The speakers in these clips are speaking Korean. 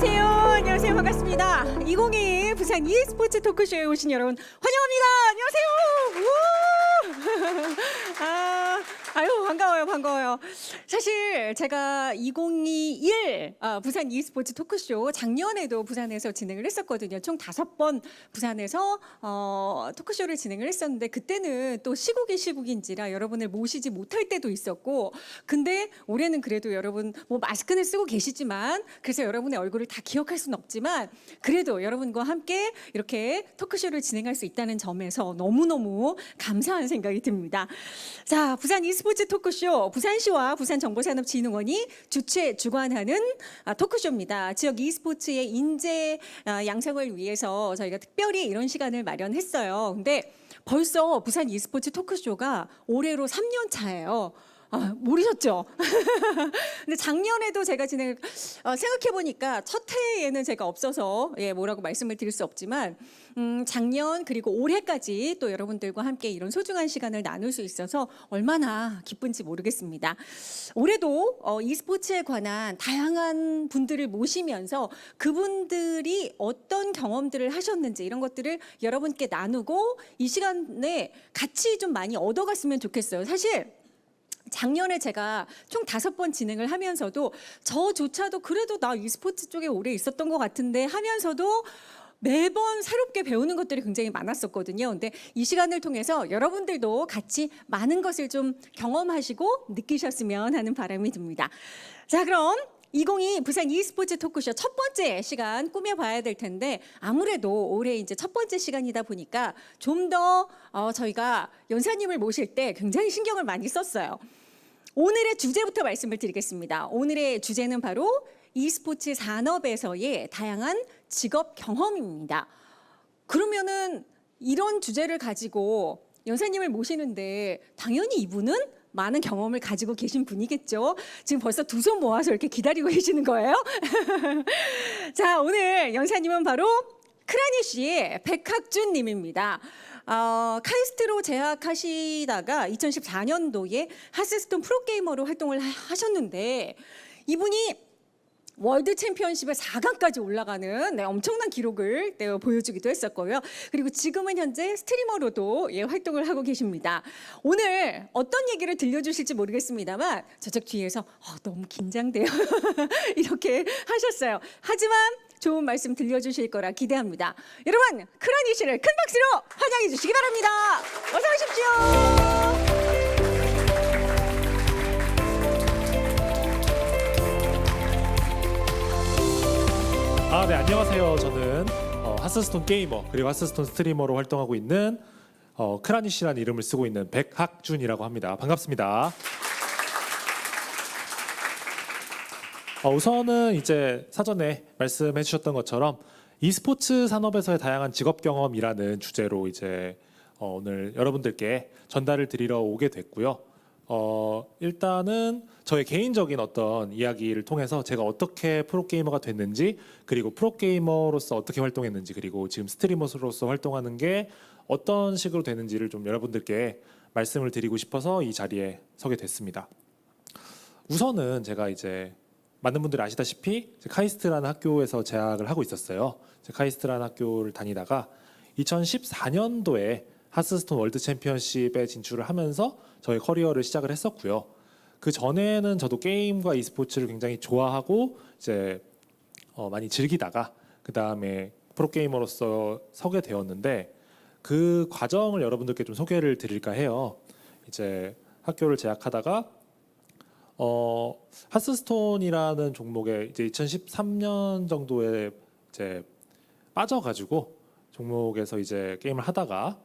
안녕하세요. 안녕하세요. 반갑습니다. 2022 부산 e스포츠 토크쇼에 오신 여러분 환영합니다. 안녕하세요. 아유 반가워요. 사실 제가 2021 부산 e스포츠 토크쇼 작년에도 부산에서 진행을 했었거든요. 총 5번 부산에서 토크쇼를 진행을 했었는데 그때는 또 시국인지라 여러분을 모시지 못할 때도 있었고, 근데 올해는 그래도 여러분 뭐 마스크는 쓰고 계시지만 그래서 여러분의 얼굴을 다 기억할 수는 없지만 그래도 여러분과 함께 이렇게 토크쇼를 진행할 수 있다는 점에서 너무너무 감사한 생각이 듭니다. 자, 부산 e스포츠 토크쇼 부산시와 부산정보산업진흥원이 주관하는 토크쇼입니다. 지역 e스포츠의 인재 양성을 위해서 저희가 특별히 이런 시간을 마련했어요. 근데 벌써 부산 e스포츠 토크쇼가 올해로 3년 차예요. 모르셨죠? 근데 작년에도 제가 생각해보니까 첫 해에는 제가 없어서 뭐라고 말씀을 드릴 수 없지만 작년 그리고 올해까지 또 여러분들과 함께 이런 소중한 시간을 나눌 수 있어서 얼마나 기쁜지 모르겠습니다. 올해도 e스포츠에 관한 다양한 분들을 모시면서 그분들이 어떤 경험들을 하셨는지 이런 것들을 여러분께 나누고 이 시간에 같이 좀 많이 얻어갔으면 좋겠어요. 사실 작년에 제가 총 5번 진행을 하면서도 저조차도 그래도 나 e스포츠 쪽에 오래 있었던 것 같은데 하면서도 매번 새롭게 배우는 것들이 굉장히 많았었거든요. 근데 이 시간을 통해서 여러분들도 같이 많은 것을 좀 경험하시고 느끼셨으면 하는 바람이 듭니다. 자, 그럼 2022 부산 e스포츠 토크쇼 첫 번째 시간 꾸며봐야 될 텐데 아무래도 올해 이제 첫 번째 시간이다 보니까 좀 더 저희가 연사님을 모실 때 굉장히 신경을 많이 썼어요. 오늘의 주제부터 말씀을 드리겠습니다. 오늘의 주제는 바로 e스포츠 산업에서의 다양한 직업 경험입니다. 그러면은 이런 주제를 가지고 연사님을 모시는데 당연히 이분은 많은 경험을 가지고 계신 분이겠죠. 지금 벌써 두 손 모아서 이렇게 기다리고 계시는 거예요. 자, 오늘 연사님은 바로 크라니쉬의 백학준 님입니다. 카이스트로 재학하시다가 2014년도에 하스스톤 프로게이머로 활동을 하셨는데 이분이 월드 챔피언십에 4강까지 올라가는 엄청난 기록을 보여주기도 했었고요. 그리고 지금은 현재 스트리머로도 활동을 하고 계십니다. 오늘 어떤 얘기를 들려주실지 모르겠습니다만 저쪽 뒤에서 너무 긴장돼요. 이렇게 하셨어요. 하지만 좋은 말씀 들려주실 거라 기대합니다. 여러분, 크라니쉬를 큰 박수로 환영해 주시기 바랍니다. 어서 오십시오. 네, 안녕하세요. 저는 하스스톤 게이머 그리고 하스스톤 스트리머로 활동하고 있는 크라니쉬라는 이름을 쓰고 있는 백학준이라고 합니다. 반갑습니다. 우선은 이제 사전에 말씀해 주셨던 것처럼 e스포츠 산업에서의 다양한 직업 경험이라는 주제로 이제 오늘 여러분들께 전달을 드리러 오게 됐고요. 일단은 저의 개인적인 어떤 이야기를 통해서 제가 어떻게 프로게이머가 됐는지, 그리고 프로게이머로서 어떻게 활동했는지, 그리고 지금 스트리머로서 활동하는 게 어떤 식으로 되는지를 좀 여러분들께 말씀을 드리고 싶어서 이 자리에 서게 됐습니다. 우선은 제가 이제 많은 분들이 아시다시피 카이스트라는 학교에서 재학을 하고 있었어요. 카이스트라는 학교를 다니다가 2014년도에 하스스톤 월드 챔피언십에 진출을 하면서 저의 커리어를 시작을 했었고요. 그 전에는 저도 게임과 e스포츠를 굉장히 좋아하고 이제 많이 즐기다가 그 다음에 프로게이머로서 서게 되었는데 그 과정을 여러분들께 좀 소개를 드릴까 해요. 이제 학교를 재학하다가 하스스톤이라는 종목에 이제 2013년 정도에 이제 빠져가지고 종목에서 이제 게임을 하다가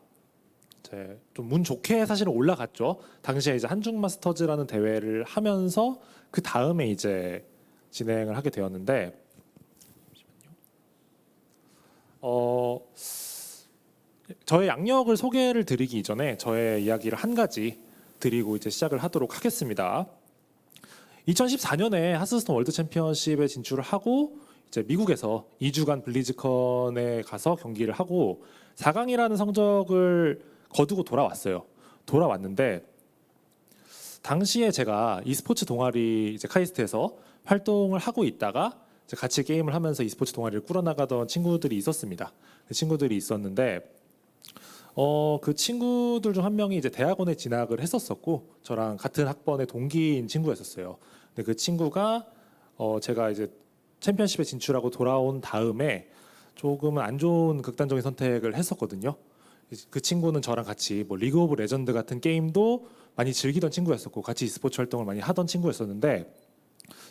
이제 좀 운 좋게 사실은 올라갔죠. 당시에 이제 한중 마스터즈라는 대회를 하면서 그 다음에 이제 진행을 하게 되었는데, 저의 양력을 소개를 드리기 이전에 저의 이야기를 한 가지 드리고 이제 시작을 하도록 하겠습니다. 2014년에 하스스톤 월드 챔피언십에 진출을 하고 이제 미국에서 2주간 블리즈컨에 가서 경기를 하고 4강이라는 성적을 거두고 돌아왔는데 당시에 제가 e스포츠 동아리 이제 카이스트에서 활동을 하고 있다가 이제 같이 게임을 하면서 e스포츠 동아리를 꾸려나가던 친구들이 있었습니다. 그 친구들이 있었는데 그 친구들 중 한 명이 이제 대학원에 진학을 했었었고 저랑 같은 학번의 동기인 친구였었어요. 근데 그 친구가 제가 이제 챔피언십에 진출하고 돌아온 다음에 조금은 안 좋은 극단적인 선택을 했었거든요. 그 친구는 저랑 같이 뭐 리그 오브 레전드 같은 게임도 많이 즐기던 친구였었고 같이 e스포츠 활동을 많이 하던 친구였었는데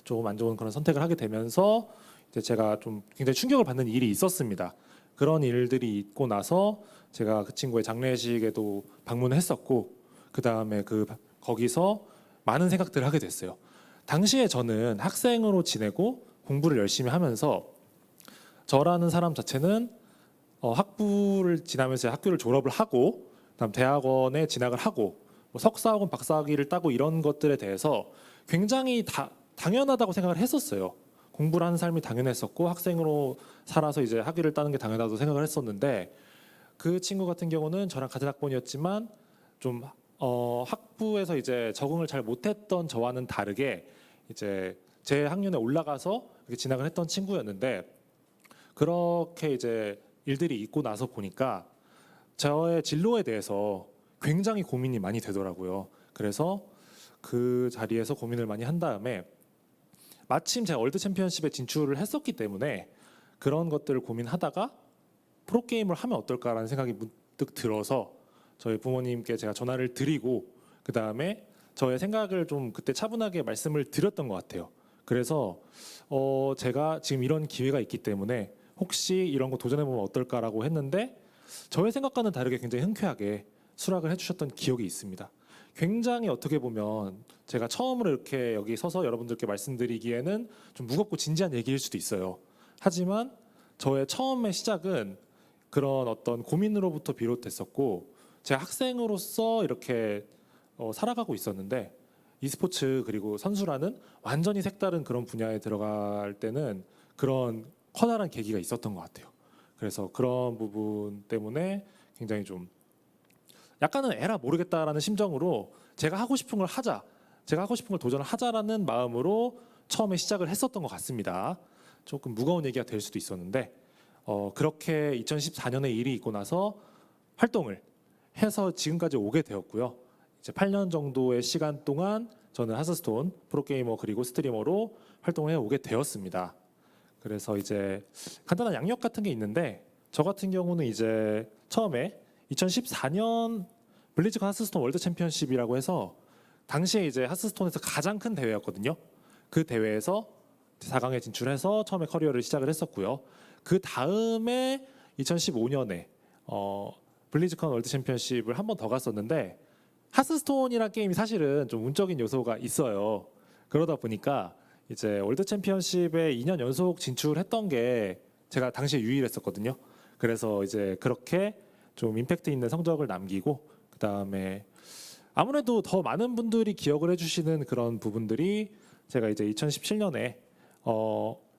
조금 안 좋은 그런 선택을 하게 되면서 이제 제가 좀 굉장히 충격을 받는 일이 있었습니다. 그런 일들이 있고 나서 제가 그 친구의 장례식에도 방문을 했었고 그 다음에 거기서 많은 생각들을 하게 됐어요. 당시에 저는 학생으로 지내고 공부를 열심히 하면서 저라는 사람 자체는 학부를 지나면서 학교를 졸업을 하고 그다음 대학원에 진학을 하고 뭐 석사 혹은 박사학위를 따고 이런 것들에 대해서 굉장히 당연하다고 생각을 했었어요. 공부를 하는 삶이 당연했었고 학생으로 살아서 이제 학위를 따는 게 당연하다고 생각을 했었는데 그 친구 같은 경우는 저랑 같은 학번이었지만 좀 학부에서 이제 적응을 잘 못했던 저와는 다르게 이제 제 학년에 올라가서 이렇게 진학을 했던 친구였는데 그렇게 이제 일들이 있고 나서 보니까 저의 진로에 대해서 굉장히 고민이 많이 되더라고요. 그래서 그 자리에서 고민을 많이 한 다음에 마침 제가 월드 챔피언십에 진출을 했었기 때문에 그런 것들을 고민하다가 프로게임을 하면 어떨까라는 생각이 문득 들어서 저희 부모님께 제가 전화를 드리고 그 다음에 저의 생각을 좀 그때 차분하게 말씀을 드렸던 것 같아요. 그래서 제가 지금 이런 기회가 있기 때문에 혹시 이런 거 도전해보면 어떨까라고 했는데 저의 생각과는 다르게 굉장히 흔쾌하게 수락을 해주셨던 기억이 있습니다. 굉장히 어떻게 보면 제가 처음으로 이렇게 여기 서서 여러분들께 말씀드리기에는 좀 무겁고 진지한 얘기일 수도 있어요. 하지만 저의 처음의 시작은 그런 어떤 고민으로부터 비롯됐었고 제가 학생으로서 이렇게 살아가고 있었는데 e스포츠 그리고 선수라는 완전히 색다른 그런 분야에 들어갈 때는 그런 커다란 계기가 있었던 것 같아요. 그래서 그런 부분 때문에 굉장히 좀 약간은 에라 모르겠다라는 심정으로 제가 하고 싶은 걸 하자, 제가 하고 싶은 걸 도전을 하자라는 마음으로 처음에 시작을 했었던 것 같습니다. 조금 무거운 얘기가 될 수도 있었는데 그렇게 2014년에 일이 있고 나서 활동을 해서 지금까지 오게 되었고요. 이제 8년 정도의 시간 동안 저는 하스스톤 프로게이머 그리고 스트리머로 활동을 해 오게 되었습니다. 그래서 이제 간단한 양력 같은 게 있는데 저 같은 경우는 이제 처음에 2014년 블리즈컨 하스스톤 월드 챔피언십이라고 해서 당시에 이제 하스스톤에서 가장 큰 대회였거든요. 그 대회에서 4강에 진출해서 처음에 커리어를 시작을 했었고요. 그 다음에 2015년에 블리즈컨 월드 챔피언십을 한 번 더 갔었는데 하스스톤이라는 게임이 사실은 좀 운적인 요소가 있어요. 그러다 보니까 이제 월드 챔피언십에 2년 연속 진출했던 게 제가 당시에 유일했었거든요. 그래서 이제 그렇게 좀 임팩트 있는 성적을 남기고 그 다음에 아무래도 더 많은 분들이 기억을 해주시는 그런 부분들이 제가 이제 2017년에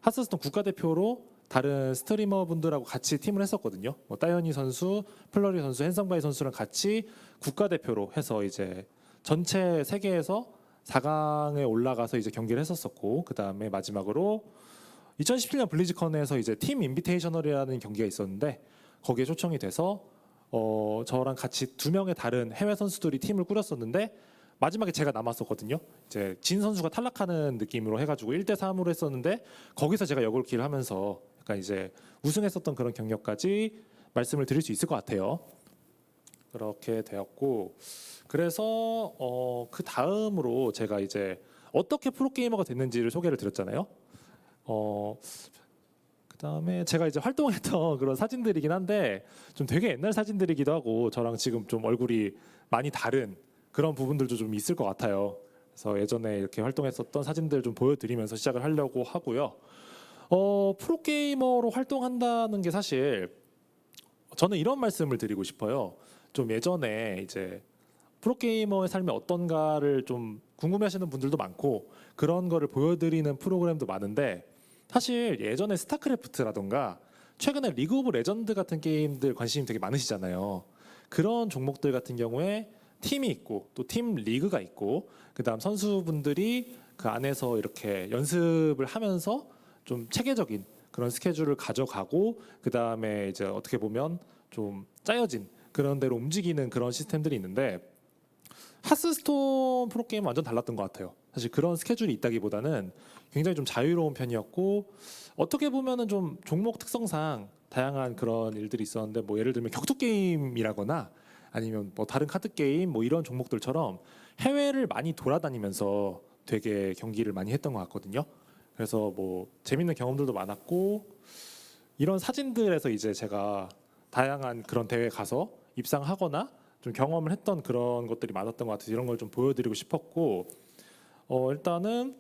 하스스톤 국가대표로 다른 스트리머 분들하고 같이 팀을 했었거든요. 뭐 따연이 선수, 플러리 선수, 헨성바이 선수랑 같이 국가대표로 해서 이제 전체 세계에서 4강에 올라가서 이제 경기를 했었었고 그 다음에 마지막으로 2017년 블리즈컨에서 이제 팀 인비테이셔널이라는 경기가 있었는데 거기에 초청이 돼서 저랑 같이 2명의 다른 해외 선수들이 팀을 꾸렸었는데 마지막에 제가 남았었거든요. 이제 진 선수가 탈락하는 느낌으로 해가지고 1대3으로 했었는데 거기서 제가 역울키를 하면서 약간 이제 우승했었던 그런 경력까지 말씀을 드릴 수 있을 것 같아요. 그렇게 되었고 그래서 그 다음으로 제가 이제 어떻게 프로게이머가 됐는지를 소개를 드렸잖아요. 그다음에 제가 이제 활동했던 그런 사진들이긴 한데 좀 되게 옛날 사진들이기도 하고 저랑 지금 좀 얼굴이 많이 다른 그런 부분들도 좀 있을 것 같아요. 그래서 예전에 이렇게 활동했었던 사진들 좀 보여드리면서 시작을 하려고 하고요. 프로게이머로 활동한다는 게 사실 저는 이런 말씀을 드리고 싶어요. 좀 예전에 이제 프로게이머의 삶이 어떤가를 좀 궁금해하시는 분들도 많고 그런 거를 보여드리는 프로그램도 많은데 사실 예전에 스타크래프트라던가 최근에 리그 오브 레전드 같은 게임들 관심이 되게 많으시잖아요. 그런 종목들 같은 경우에 팀이 있고 또 팀 리그가 있고 그다음 선수분들이 그 안에서 이렇게 연습을 하면서 좀 체계적인 그런 스케줄을 가져가고 그 다음에 이제 어떻게 보면 좀 짜여진 그런 대로 움직이는 그런 시스템들이 있는데 하스스톤 프로게임은 완전 달랐던 것 같아요. 사실 그런 스케줄이 있다기보다는 굉장히 좀 자유로운 편이었고 어떻게 보면은 좀 종목 특성상 다양한 그런 일들이 있었는데 뭐 예를 들면 격투 게임이라거나 아니면 뭐 다른 카드 게임 뭐 이런 종목들처럼 해외를 많이 돌아다니면서 되게 경기를 많이 했던 것 같거든요. 그래서 뭐 재밌는 경험들도 많았고 이런 사진들에서 이제 제가 다양한 그런 대회에 가서 입상하거나 좀 경험을 했던 그런 것들이 많았던 것 같아서 이런 걸 좀 보여드리고 싶었고 일단은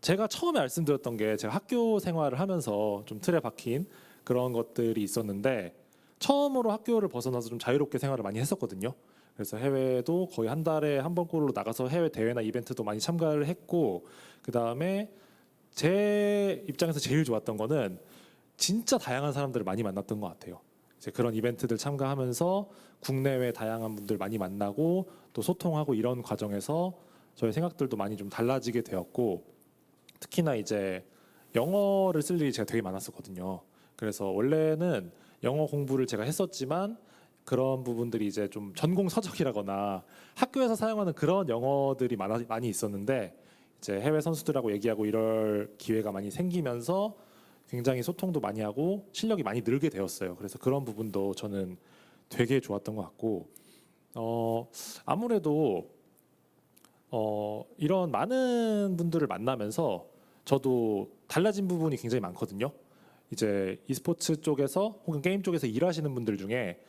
제가 처음에 말씀드렸던 게 제가 학교 생활을 하면서 좀 틀에 박힌 그런 것들이 있었는데 처음으로 학교를 벗어나서 좀 자유롭게 생활을 많이 했었거든요. 그래서 해외도 거의 한 달에 한 번꼴로 나가서 해외 대회나 이벤트도 많이 참가를 했고 그 다음에 제 입장에서 제일 좋았던 거는 진짜 다양한 사람들을 많이 만났던 것 같아요. 이제 그런 이벤트들 참가하면서 국내외 다양한 분들 많이 만나고 또 소통하고 이런 과정에서 저의 생각들도 많이 좀 달라지게 되었고 특히나 이제 영어를 쓸 일이 제가 되게 많았었거든요. 그래서 원래는 영어 공부를 제가 했었지만 그런 부분들이 이제 좀 전공 서적이라거나 학교에서 사용하는 그런 영어들이 많이 있었는데 이제 해외 선수들하고 얘기하고 이럴 기회가 많이 생기면서 굉장히 소통도 많이 하고 실력이 많이 늘게 되었어요. 그래서 그런 부분도 저는 되게 좋았던 것 같고 아무래도 이런 많은 분들을 만나면서 저도 달라진 부분이 굉장히 많거든요. 이제 e스포츠 쪽에서 혹은 게임 쪽에서 일하시는 분들 중에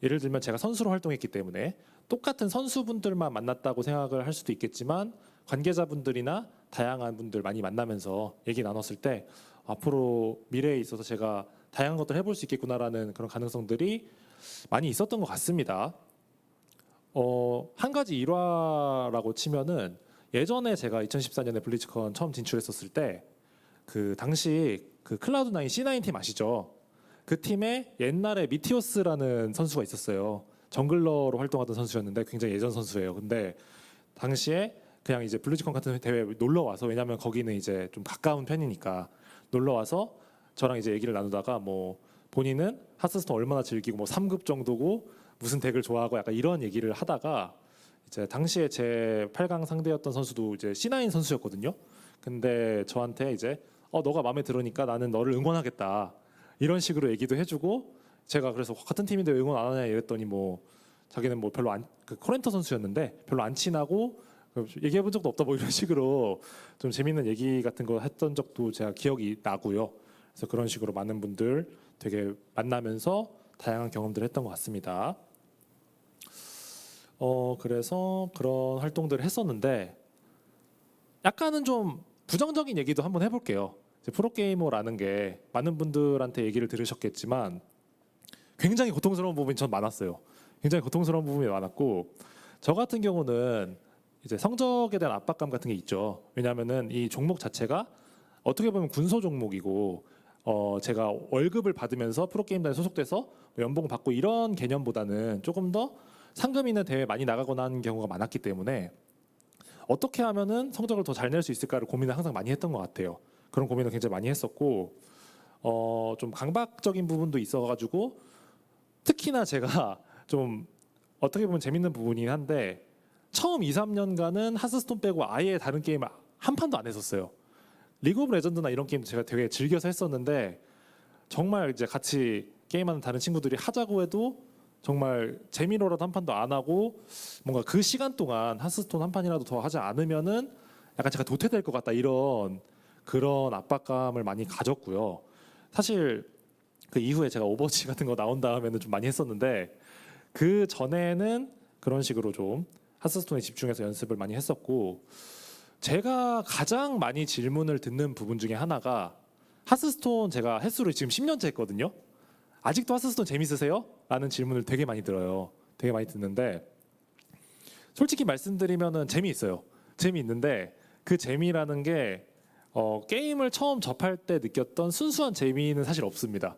예를 들면 제가 선수로 활동했기 때문에 똑같은 선수분들만 만났다고 생각을 할 수도 있겠지만 관계자분들이나 다양한 분들 많이 만나면서 얘기 나눴을 때 앞으로 미래에 있어서 제가 다양한 것들 해볼 수 있겠구나라는 그런 가능성들이 많이 있었던 것 같습니다. 한 가지 일화라고 치면은 예전에 제가 2014년에 블리츠컨 처음 진출했었을 때 그 당시 그 클라우드9 C9 팀 아시죠? 그 팀에 옛날에 미티오스라는 선수가 있었어요. 정글러로 활동하던 선수였는데 굉장히 예전 선수예요. 근데 당시에 그냥 이제 블리츠컨 같은 대회에 놀러 와서 왜냐면 거기는 이제 좀 가까운 편이니까 놀러 와서 저랑 이제 얘기를 나누다가 뭐 본인은 하스스톤 얼마나 즐기고 뭐 3급 정도고 무슨 덱을 좋아하고 약간 이런 얘기를 하다가 이제 당시에 제 8강 상대였던 선수도 이제 C9 선수였거든요. 근데 저한테 이제 너가 마음에 들으니까 나는 너를 응원하겠다 이런 식으로 얘기도 해주고 제가 그래서 같은 팀인데 왜 응원 안 하냐 이랬더니 뭐 자기는 뭐 별로 그 코렌터 선수였는데 별로 안 친하고 얘기해 본 적도 없다 뭐 이런 식으로 좀 재밌는 얘기 같은 거 했던 적도 제가 기억이 나고요. 그래서 그런 식으로 많은 분들 되게 만나면서 다양한 경험들을 했던 것 같습니다. 그래서 그런 활동들을 했었는데 약간은 좀 부정적인 얘기도 한번 해볼게요. 이제 프로게이머라는 게 많은 분들한테 얘기를 들으셨겠지만 굉장히 고통스러운 부분이 전 많았어요. 굉장히 고통스러운 부분이 많았고 저 같은 경우는 이제 성적에 대한 압박감 같은 게 있죠. 왜냐하면은 이 종목 자체가 어떻게 보면 군소 종목이고 제가 월급을 받으면서 프로게임단에 소속돼서 뭐 연봉 받고 이런 개념보다는 조금 더 상금 있는 대회 많이 나가거나 하는 경우가 많았기 때문에 어떻게 하면은 성적을 더 잘 낼 수 있을까를 고민을 항상 많이 했던 것 같아요. 그런 고민을 굉장히 많이 했었고 좀 강박적인 부분도 있어가지고 특히나 제가 좀 어떻게 보면 재밌는 부분이긴 한데 처음 2, 3년간은 하스스톤 빼고 아예 다른 게임을 한 판도 안 했었어요. 리그 오브 레전드나 이런 게임도 제가 되게 즐겨서 했었는데 정말 이제 같이 게임하는 다른 친구들이 하자고 해도 정말 재미로라도 한 판도 안 하고 뭔가 그 시간 동안 하스스톤 한 판이라도 더 하지 않으면은 약간 제가 도태될 것 같다 이런 그런 압박감을 많이 가졌고요. 사실 그 이후에 제가 오버워치 같은 거 나온 다음에는 좀 많이 했었는데 그 전에는 그런 식으로 좀 하스스톤에 집중해서 연습을 많이 했었고 제가 가장 많이 질문을 듣는 부분 중에 하나가 하스스톤 제가 횟수를 지금 10년째 했거든요. 아직도 하스스톤 재밌으세요? 라는 질문을 되게 많이 들어요. 되게 많이 듣는데 솔직히 말씀드리면은 재미있어요. 재미있는데 그 재미라는 게 게임을 처음 접할 때 느꼈던 순수한 재미는 사실 없습니다.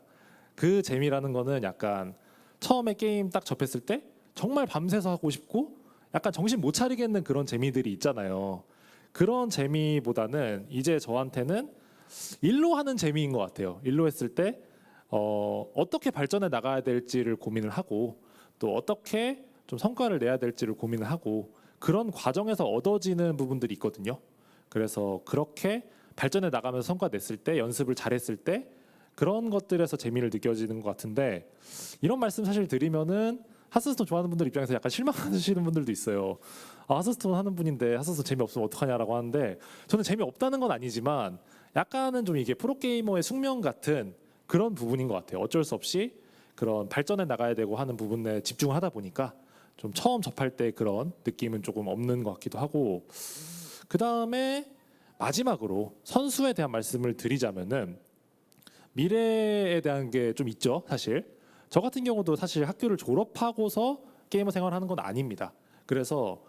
그 재미라는 거는 약간 처음에 게임 딱 접했을 때 정말 밤새서 하고 싶고 약간 정신 못 차리겠는 그런 재미들이 있잖아요. 그런 재미보다는 이제 저한테는 일로 하는 재미인 것 같아요. 일로 했을 때 어떻게 발전해 나가야 될지를 고민을 하고 또 어떻게 좀 성과를 내야 될지를 고민을 하고 그런 과정에서 얻어지는 부분들이 있거든요. 그래서 그렇게 발전해 나가면서 성과 냈을 때 연습을 잘했을 때 그런 것들에서 재미를 느껴지는 것 같은데 이런 말씀 사실 드리면은 하스스톤 좋아하는 분들 입장에서 약간 실망하시는 분들도 있어요. 하스스톤 하는 분인데 하스스톤 재미없으면 어떡하냐라고 하는데 저는 재미없다는 건 아니지만 약간은 좀 이게 프로게이머의 숙명 같은 그런 부분인 것 같아요. 어쩔 수 없이 그런 발전해 나가야 되고 하는 부분에 집중을 하다 보니까 좀 처음 접할 때 그런 느낌은 조금 없는 것 같기도 하고 그 다음에 마지막으로 선수에 대한 말씀을 드리자면은 미래에 대한 게 좀 있죠, 사실. 저 같은 경우도 사실 학교를 졸업하고서 게이머 생활하는 건 아닙니다. 그래서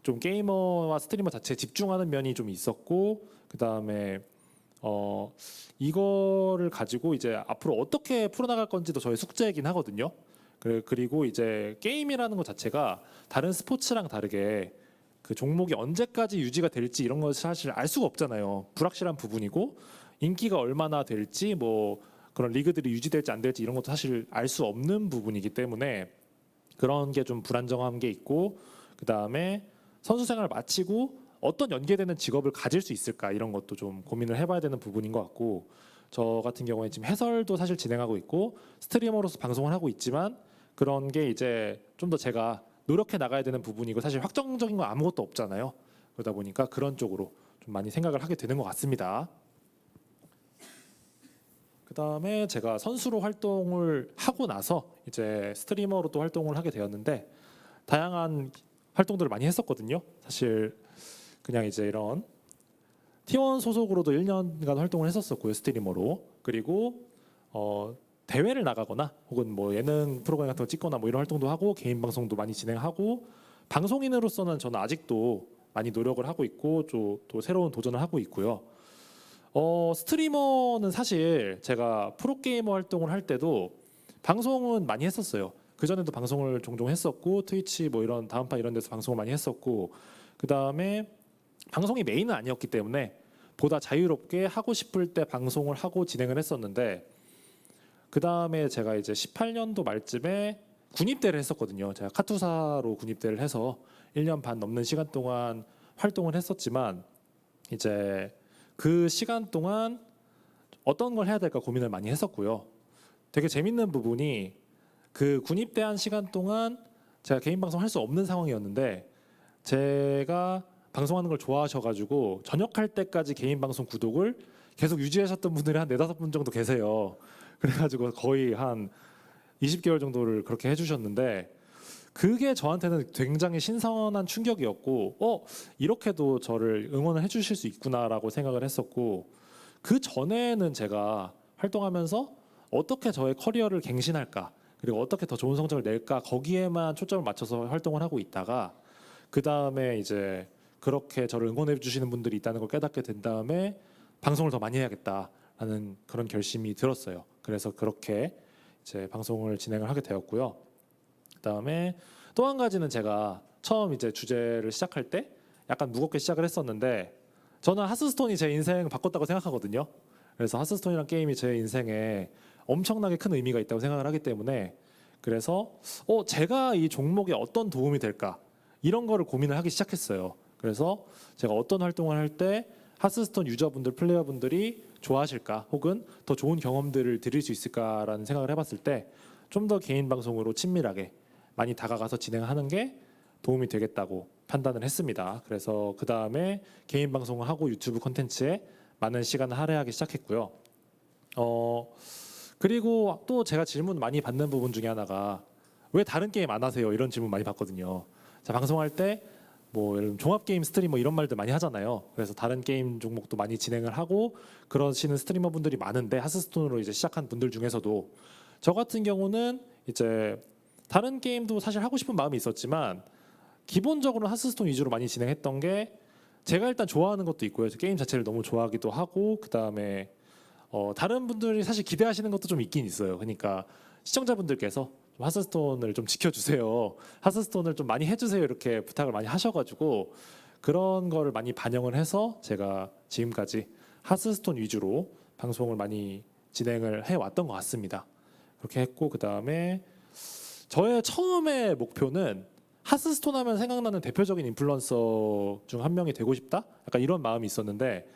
좀 게이머와 스트리머 자체에 집중하는 면이 좀 있었고 그 다음에 이거를 가지고 이제 앞으로 어떻게 풀어나갈 건지도 저의 숙제이긴 하거든요. 그리고 이제 게임이라는 것 자체가 다른 스포츠랑 다르게 그 종목이 언제까지 유지가 될지 이런 걸 사실 알 수가 없잖아요. 불확실한 부분이고 인기가 얼마나 될지 뭐 그런 리그들이 유지될지 안 될지 이런 것도 사실 알 수 없는 부분이기 때문에 그런 게 좀 불안정한 게 있고 그 다음에 선수 생활을 마치고 어떤 연계되는 직업을 가질 수 있을까 이런 것도 좀 고민을 해봐야 되는 부분인 것 같고 저 같은 경우에 지금 해설도 사실 진행하고 있고 스트리머로서 방송을 하고 있지만 그런 게 이제 좀 더 제가 노력해 나가야 되는 부분이고 사실 확정적인 건 아무것도 없잖아요. 그러다 보니까 그런 쪽으로 좀 많이 생각을 하게 되는 것 같습니다. 그 다음에 제가 선수로 활동을 하고 나서 이제 스트리머로도 활동을 하게 되었는데 다양한 활동들을 많이 했었거든요. 사실 그냥 이제 이런 T1 소속으로도 1년간 활동을 했었었고요. 스트리머로. 그리고 대회를 나가거나 혹은 뭐 예능 프로그램 같은 거 찍거나 뭐 이런 활동도 하고 개인 방송도 많이 진행하고 방송인으로서는 저는 아직도 많이 노력을 하고 있고 또 새로운 도전을 하고 있고요. 스트리머는 사실 제가 프로게이머 활동을 할 때도 방송은 많이 했었어요. 그전에도 방송을 종종 했었고 트위치 뭐 이런 다음판 이런 데서 방송을 많이 했었고 그 다음에 방송이 메인은 아니었기 때문에 보다 자유롭게 하고 싶을 때 방송을 하고 진행을 했었는데 그 다음에 제가 이제 18년도 말쯤에 군입대를 했었거든요. 제가 카투사로 군입대를 해서 1년 반 넘는 시간 동안 활동을 했었지만 이제 그 시간 동안 어떤 걸 해야 될까 고민을 많이 했었고요. 되게 재밌는 부분이 그 군입대한 시간 동안 제가 개인 방송 할 수 없는 상황이었는데 제가 방송하는 걸 좋아하셔가지고 전역할 때까지 개인 방송 구독을 계속 유지하셨던 분들이 한 4-5분 정도 계세요. 그래가지고 거의 한 20개월 정도를 그렇게 해주셨는데 그게 저한테는 굉장히 신선한 충격이었고 이렇게도 저를 응원을 해주실 수 있구나라고 생각을 했었고 그 전에는 제가 활동하면서 어떻게 저의 커리어를 갱신할까 그리고 어떻게 더 좋은 성적을 낼까 거기에만 초점을 맞춰서 활동을 하고 있다가 그 다음에 이제 그렇게 저를 응원해 주시는 분들이 있다는 걸 깨닫게 된 다음에 방송을 더 많이 해야겠다라는 그런 결심이 들었어요. 그래서 그렇게 이제 방송을 진행을 하게 되었고요. 그다음에 또 한 가지는 제가 처음 이제 주제를 시작할 때 약간 무겁게 시작을 했었는데 저는 하스스톤이 제 인생 바꿨다고 생각하거든요. 그래서 하스스톤이라는 게임이 제 인생에 엄청나게 큰 의미가 있다고 생각을 하기 때문에 그래서 제가 이 종목에 어떤 도움이 될까 이런 거를 고민을 하기 시작했어요. 그래서 제가 어떤 활동을 할 때 하스스톤 유저분들 플레이어분들이 좋아하실까 혹은 더 좋은 경험들을 드릴 수 있을까라는 생각을 해봤을 때 좀 더 개인 방송으로 친밀하게 많이 다가가서 진행하는 게 도움이 되겠다고 판단을 했습니다. 그래서 그 다음에 개인 방송을 하고 유튜브 콘텐츠에 많은 시간을 할애하기 시작했고요. 그리고 또 제가 질문 많이 받는 부분 중에 하나가 왜 다른 게임 안 하세요? 이런 질문 많이 받거든요. 자, 방송할 때 뭐 종합 게임 스트리머 이런 말들 많이 하잖아요. 그래서 다른 게임 종목도 많이 진행을 하고 그러시는 스트리머 분들이 많은데 하스스톤으로 이제 시작한 분들 중에서도 저 같은 경우는 이제 다른 게임도 사실 하고 싶은 마음이 있었지만 기본적으로 하스스톤 위주로 많이 진행했던 게 제가 일단 좋아하는 것도 있고요. 게임 자체를 너무 좋아하기도 하고 그 다음에 다른 분들이 사실 기대하시는 것도 좀 있긴 있어요. 그러니까 시청자분들께서 좀 하스스톤을 좀 지켜주세요. 하스스톤을 좀 많이 해주세요. 이렇게 부탁을 많이 하셔가지고 그런 거를 많이 반영을 해서 제가 지금까지 하스스톤 위주로 방송을 많이 진행을 해왔던 것 같습니다. 그렇게 했고 그 다음에 저의 처음의 목표는 하스스톤 하면 생각나는 대표적인 인플루언서 중 한 명이 되고 싶다? 약간 이런 마음이 있었는데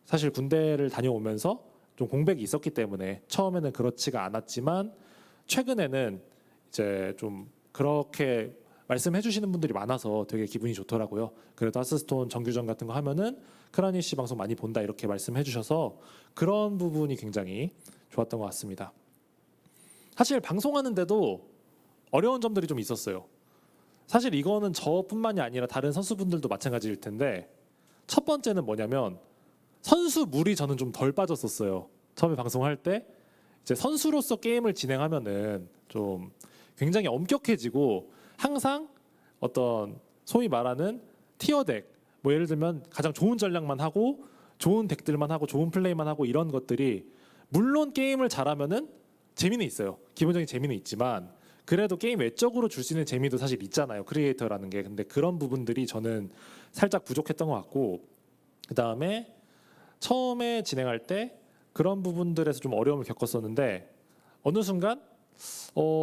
사실 군대를 다녀오면서 좀 공백이 있었기 때문에 처음에는 그렇지가 않았지만 최근에는 이제 좀 그렇게 말씀해 주시는 분들이 많아서 되게 기분이 좋더라고요. 그래도 하스스톤 정규전 같은 거 하면은 크라니 씨 방송 많이 본다 이렇게 말씀해 주셔서 그런 부분이 굉장히 좋았던 것 같습니다. 사실 방송하는데도 어려운 점들이 좀 있었어요. 사실 이거는 저뿐만이 아니라 다른 선수분들도 마찬가지일 텐데 첫 번째는 뭐냐면 선수 물이 저는 좀 덜 빠졌었어요. 처음에 방송할 때 이제 선수로서 게임을 진행하면은 좀 굉장히 엄격해지고 항상 어떤 소위 말하는 티어덱 뭐 예를 들면 가장 좋은 전략만 하고 좋은 덱들만 하고 좋은 플레이만 하고 이런 것들이 물론 게임을 잘하면은 재미는 있어요. 기본적인 재미는 있지만 그래도 게임 외적으로 줄 수 있는 재미도 사실 있잖아요. 크리에이터라는 게. 근데 그런 부분들이 저는 살짝 부족했던 것 같고 그다음에 처음에 진행할 때 그런 부분들에서 좀 어려움을 겪었었는데 어느 순간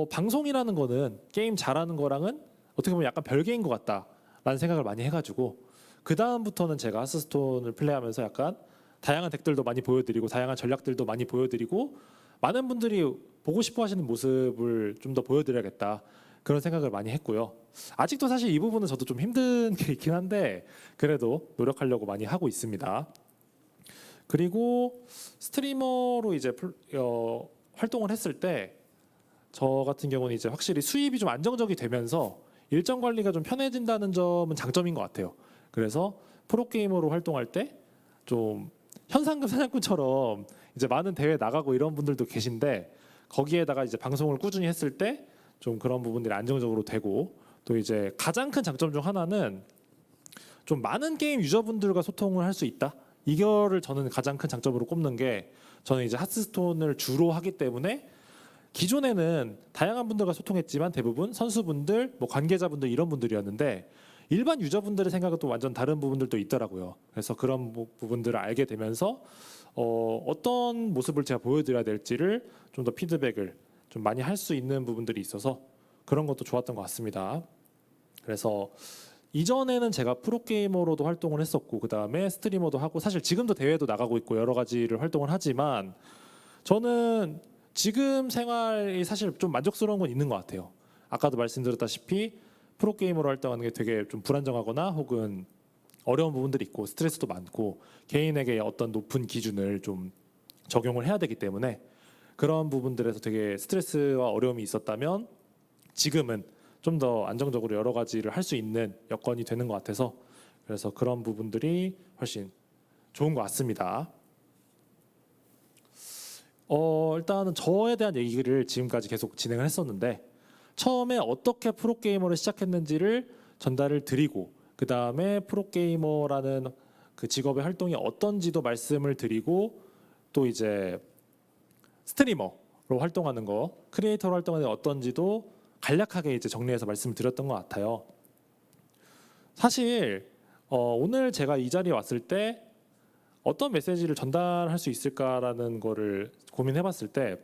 방송이라는 거는 게임 잘하는 거랑은 어떻게 보면 약간 별개인 것 같다라는 생각을 많이 해가지고 그 다음부터는 제가 하스스톤을 플레이하면서 약간 다양한 덱들도 많이 보여드리고 다양한 전략들도 많이 보여드리고 많은 분들이 보고 싶어 하시는 모습을 좀 더 보여드려야겠다 그런 생각을 많이 했고요. 아직도 사실 이 부분은 저도 좀 힘든 게 있긴 한데 그래도 노력하려고 많이 하고 있습니다. 그리고 스트리머로 이제 활동을 했을 때 저 같은 경우는 이제 확실히 수입이 좀 안정적이 되면서 일정 관리가 좀 편해진다는 점은 장점인 것 같아요. 그래서 프로게이머로 활동할 때 좀 현상금 사냥꾼처럼 이제 많은 대회 나가고 이런 분들도 계신데 거기에다가 이제 방송을 꾸준히 했을 때 좀 그런 부분들이 안정적으로 되고 또 이제 가장 큰 장점 중 하나는 좀 많은 게임 유저분들과 소통을 할 수 있다. 이거를 저는 가장 큰 장점으로 꼽는 게 저는 이제 하스스톤을 주로 하기 때문에 기존에는 다양한 분들과 소통했지만 대부분 선수분들, 뭐 관계자분들 이런 분들이었는데 일반 유저분들의 생각은 또 완전 다른 부분들도 있더라고요. 그래서 그런 부분들을 알게 되면서 어떤 모습을 제가 보여드려야 될지를 좀 더 피드백을 좀 많이 할 수 있는 부분들이 있어서 그런 것도 좋았던 것 같습니다. 그래서 이전에는 제가 프로게이머로도 활동을 했었고 그 다음에 스트리머도 하고 사실 지금도 대회도 나가고 있고 여러 가지를 활동을 하지만 저는 지금 생활이 사실 좀 만족스러운 건 있는 것 같아요. 아까도 말씀드렸다시피 프로게이머로 활동하는 게 되게 좀 불안정하거나 혹은 어려운 부분들이 있고 스트레스도 많고 개인에게 어떤 높은 기준을 좀 적용을 해야 되기 때문에 그런 부분들에서 되게 스트레스와 어려움이 있었다면 지금은 좀 더 안정적으로 여러 가지를 할 수 있는 여건이 되는 것 같아서 그래서 그런 부분들이 훨씬 좋은 것 같습니다. 일단은 저에 대한 얘기를 지금까지 계속 진행을 했었는데 처음에 어떻게 프로게이머를 시작했는지를 전달을 드리고 그 다음에 프로게이머라는 그 직업의 활동이 어떤지도 말씀을 드리고 또 이제 스트리머로 활동하는 거, 크리에이터로 활동하는 게 어떤지도 간략하게 이제 정리해서 말씀을 드렸던 것 같아요. 사실 오늘 제가 이 자리에 왔을 때 어떤 메시지를 전달할 수 있을까라는 거를 고민해봤을 때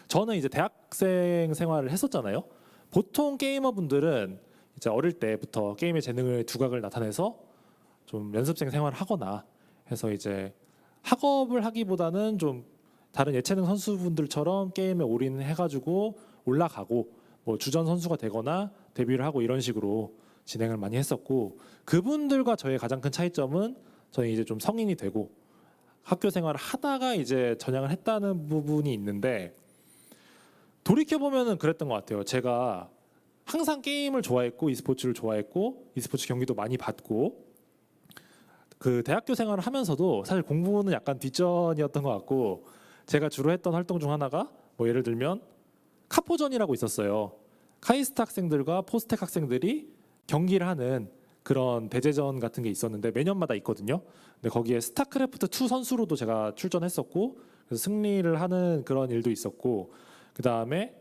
저는 이제 대학생 생활을 했었잖아요. 보통 게이머분들은 이제 어릴 때부터 게임의 재능을 두각을 나타내서 좀 연습생 생활을 하거나 해서 이제 학업을 하기보다는 좀 다른 예체능 선수분들처럼 게임에 올인해가지고 올라가고 뭐 주전 선수가 되거나 데뷔를 하고 이런 식으로 진행을 많이 했었고 그분들과 저의 가장 큰 차이점은 저는 이제 좀 성인이 되고 학교 생활을 하다가 이제 전향을 했다는 부분이 있는데 돌이켜 보면은 그랬던 것 같아요. 제가 항상 게임을 좋아했고 e스포츠를 좋아했고 e스포츠 경기도 많이 봤고 그 대학교 생활을 하면서도 사실 공부는 약간 뒷전이었던 것 같고 제가 주로 했던 활동 중 하나가 뭐 예를 들면 카포전이라고 있었어요. 카이스트 학생들과 포스텍 학생들이 경기를 하는 그런 대제전 같은 게 있었는데 매년마다 있거든요. 근데 거기에 스타크래프트 2 선수로도 제가 출전했었고 그래서 승리를 하는 그런 일도 있었고 그 다음에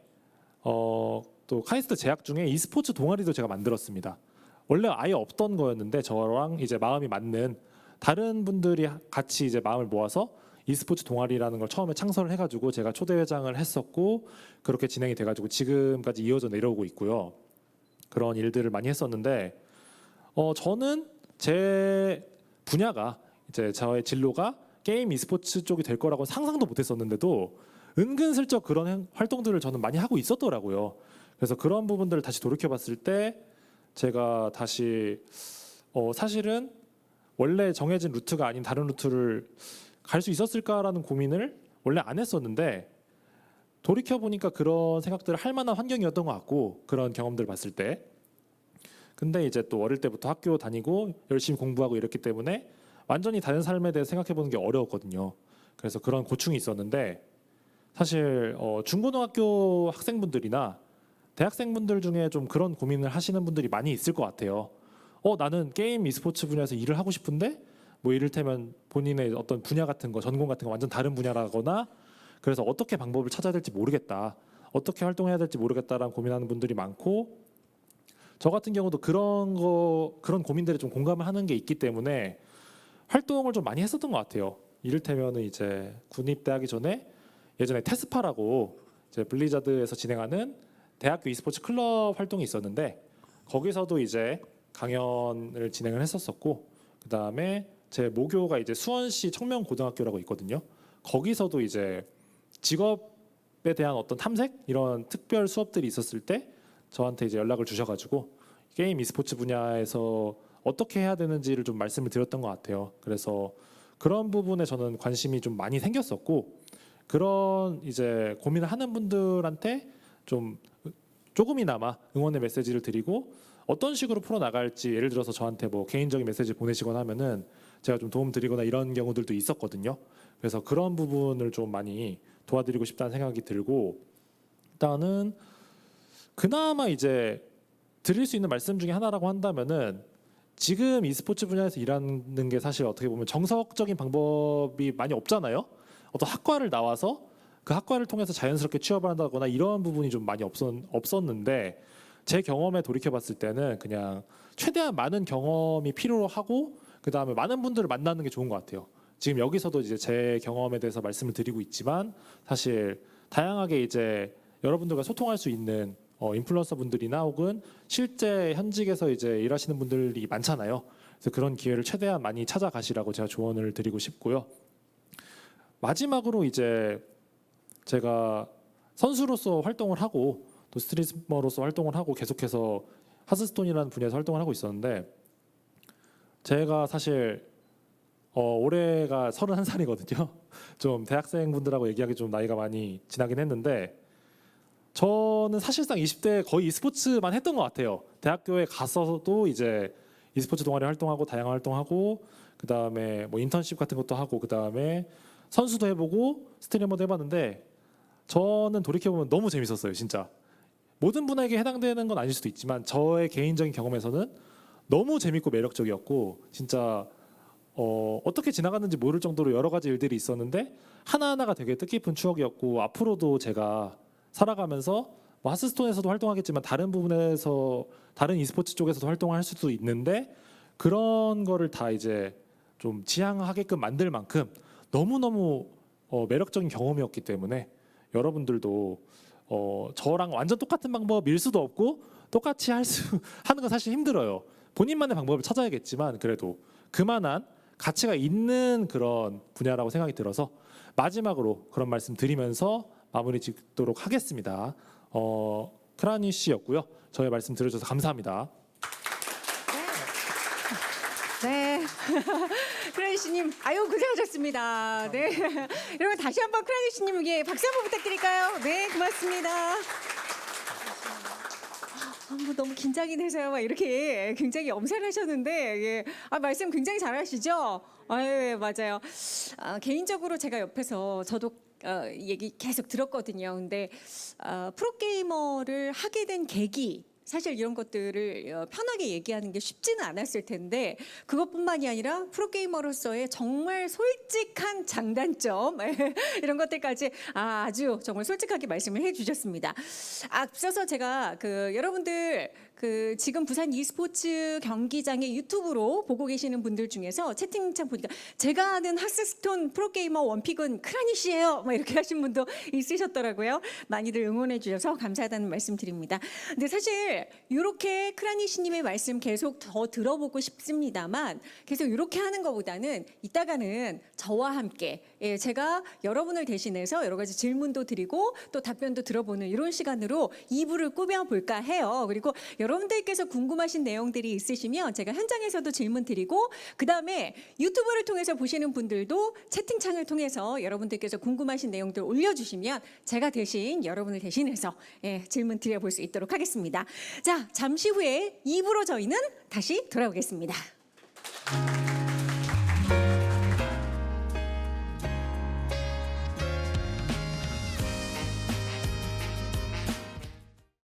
또 카이스트 재학 중에 e스포츠 동아리도 제가 만들었습니다. 원래 아예 없던 거였는데 저랑 이제 마음이 맞는 다른 분들이 같이 이제 마음을 모아서 e스포츠 동아리라는 걸 처음에 창설을 해가지고 제가 초대 회장을 했었고 그렇게 진행이 돼가지고 지금까지 이어져 내려오고 있고요. 그런 일들을 많이 했었는데 저는 제 분야가 이제 저의 진로가 게임 e스포츠 쪽이 될 거라고 상상도 못했었는데도 은근슬쩍 그런 활동들을 저는 많이 하고 있었더라고요. 그래서 그런 부분들을 다시 돌이켜봤을 때 제가 다시 사실은 원래 정해진 루트가 아닌 다른 루트를 갈 수 있었을까라는 고민을 원래 안 했었는데 돌이켜 보니까 그런 생각들을 할 만한 환경이었던 것 같고 그런 경험들을 봤을 때 근데 이제 또 어릴 때부터 학교 다니고 열심히 공부하고 이랬기 때문에 완전히 다른 삶에 대해 생각해 보는 게 어려웠거든요. 그래서 그런 고충이 있었는데 사실 중고등학교 학생분들이나 대학생분들 중에 좀 그런 고민을 하시는 분들이 많이 있을 것 같아요. 나는 게임 e스포츠 분야에서 일을 하고 싶은데 뭐 이를테면 본인의 어떤 분야 같은 거 전공 같은 거 완전 다른 분야라거나 그래서 어떻게 방법을 찾아야 될지 모르겠다. 어떻게 활동해야 될지 모르겠다라는 고민하는 분들이 많고 저 같은 경우도 그런 고민들에 좀 공감을 하는 게 있기 때문에 활동을 좀 많이 했었던 것 같아요. 이를테면은 이제 군입대하기 전에 예전에 테스파라고 이제 블리자드에서 진행하는 대학교 e스포츠 클럽 활동이 있었는데 거기서도 이제 강연을 진행을 했었었고 그 다음에 제 모교가 이제 수원시 청명고등학교라고 있거든요. 거기서도 이제 직업에 대한 어떤 탐색 이런 특별 수업들이 있었을 때 저한테 이제 연락을 주셔가지고 게임 e스포츠 분야에서 어떻게 해야 되는지를 좀 말씀을 드렸던 것 같아요. 그래서 그런 부분에 저는 관심이 좀 많이 생겼었고 그런 이제 고민을 하는 분들한테 좀 조금이나마 응원의 메시지를 드리고 어떤 식으로 풀어 나갈지 예를 들어서 저한테 뭐 개인적인 메시지 보내시거나 하면은 제가 좀 도움 드리거나 이런 경우들도 있었거든요. 그래서 그런 부분을 좀 많이 도와드리고 싶다는 생각이 들고 일단은 그나마 이제 드릴 수 있는 말씀 중에 하나라고 한다면은 지금 e스포츠 분야에서 일하는 게 사실 어떻게 보면 정석적인 방법이 많이 없잖아요. 어떤 학과를 나와서 그 학과를 통해서 자연스럽게 취업을 한다거나 이런 부분이 좀 많이 없었는데 제 경험에 돌이켜 봤을 때는 그냥 최대한 많은 경험이 필요로 하고 그 다음에 많은 분들을 만나는 게 좋은 것 같아요. 지금 여기서도 이제 제 경험에 대해서 말씀을 드리고 있지만 사실 다양하게 이제 여러분들과 소통할 수 있는 인플루언서 분들이나 혹은 실제 현직에서 이제 일하시는 분들이 많잖아요. 그래서 그런 기회를 최대한 많이 찾아가시라고 제가 조언을 드리고 싶고요. 마지막으로 이제 제가 선수로서 활동을 하고 또 스트리머로서 활동을 하고 계속해서 하스스톤이라는 분야에서 활동을 하고 있었는데 제가 사실 올해가 31살이거든요. 좀 대학생분들하고 얘기하기 좀 나이가 많이 지나긴 했는데 저는 사실상 20대 거의 e스포츠만 했던 것 같아요. 대학교에 가서도 이제 e스포츠 동아리 활동하고 다양한 활동하고 그 다음에 뭐 인턴십 같은 것도 하고 그 다음에 선수도 해보고 스트리머도 해봤는데 저는 돌이켜보면 너무 재밌었어요. 진짜 모든 분에게 해당되는 건 아닐 수도 있지만 저의 개인적인 경험에서는 너무 재밌고 매력적이었고 진짜 어떻게 지나갔는지 모를 정도로 여러 가지 일들이 있었는데 하나하나가 되게 뜻깊은 추억이었고 앞으로도 제가 살아가면서 뭐 하스스톤에서도 활동하겠지만 다른 부분에서 다른 e스포츠 쪽에서도 활동을 할 수도 있는데 그런 거를 다 이제 좀 지향하게끔 만들 만큼 너무너무 매력적인 경험이었기 때문에 여러분들도 저랑 완전 똑같은 방법일 수도 없고 똑같이 하는 건 사실 힘들어요. 본인만의 방법을 찾아야겠지만 그래도 그만한 가치가 있는 그런 분야라고 생각이 들어서 마지막으로 그런 말씀 드리면서 마무리 짓도록 하겠습니다. 크라니 씨였고요. 저의 말씀 들어주셔서 감사합니다. 네. 크라니 씨님, 아유, 고생하셨습니다. 네. 여러분, 다시 한번 크라니 씨님에게 박수 한번 부탁드릴까요? 네, 고맙습니다. 뭐 너무 긴장이 돼서요. 막 이렇게 굉장히 엄살하셨는데, 예. 말씀 굉장히 잘하시죠? 예, 맞아요. 개인적으로 제가 옆에서 저도 얘기 계속 들었거든요. 근데 프로게이머를 하게 된 계기, 사실 이런 것들을 편하게 얘기하는 게 쉽지는 않았을 텐데 그것뿐만이 아니라 프로게이머로서의 정말 솔직한 장단점 이런 것들까지 아주 정말 솔직하게 말씀을 해주셨습니다. 앞서서 제가 여러분들 그 지금 부산 e스포츠 경기장의 유튜브로 보고 계시는 분들 중에서 채팅창 보니까 제가 아는 하스스톤 프로게이머 원픽은 크라니시예요. 막 이렇게 하신 분도 있으셨더라고요. 많이들 응원해 주셔서 감사하다는 말씀 드립니다. 근데 사실 이렇게 크라니시님의 말씀 계속 더 들어보고 싶습니다만 계속 이렇게 하는 것보다는 이따가는 저와 함께 제가 여러분을 대신해서 여러 가지 질문도 드리고 또 답변도 들어보는 이런 시간으로 2부를 꾸며볼까 해요. 그리고 여러분들께서 궁금하신 내용들이 있으시면 제가 현장에서도 질문 드리고 그다음에 유튜브를 통해서 보시는 분들도 채팅창을 통해서 여러분들께서 궁금하신 내용들 올려주시면 제가 대신 여러분을 대신해서 질문 드려볼 수 있도록 하겠습니다. 자, 잠시 후에 2부로 저희는 다시 돌아오겠습니다.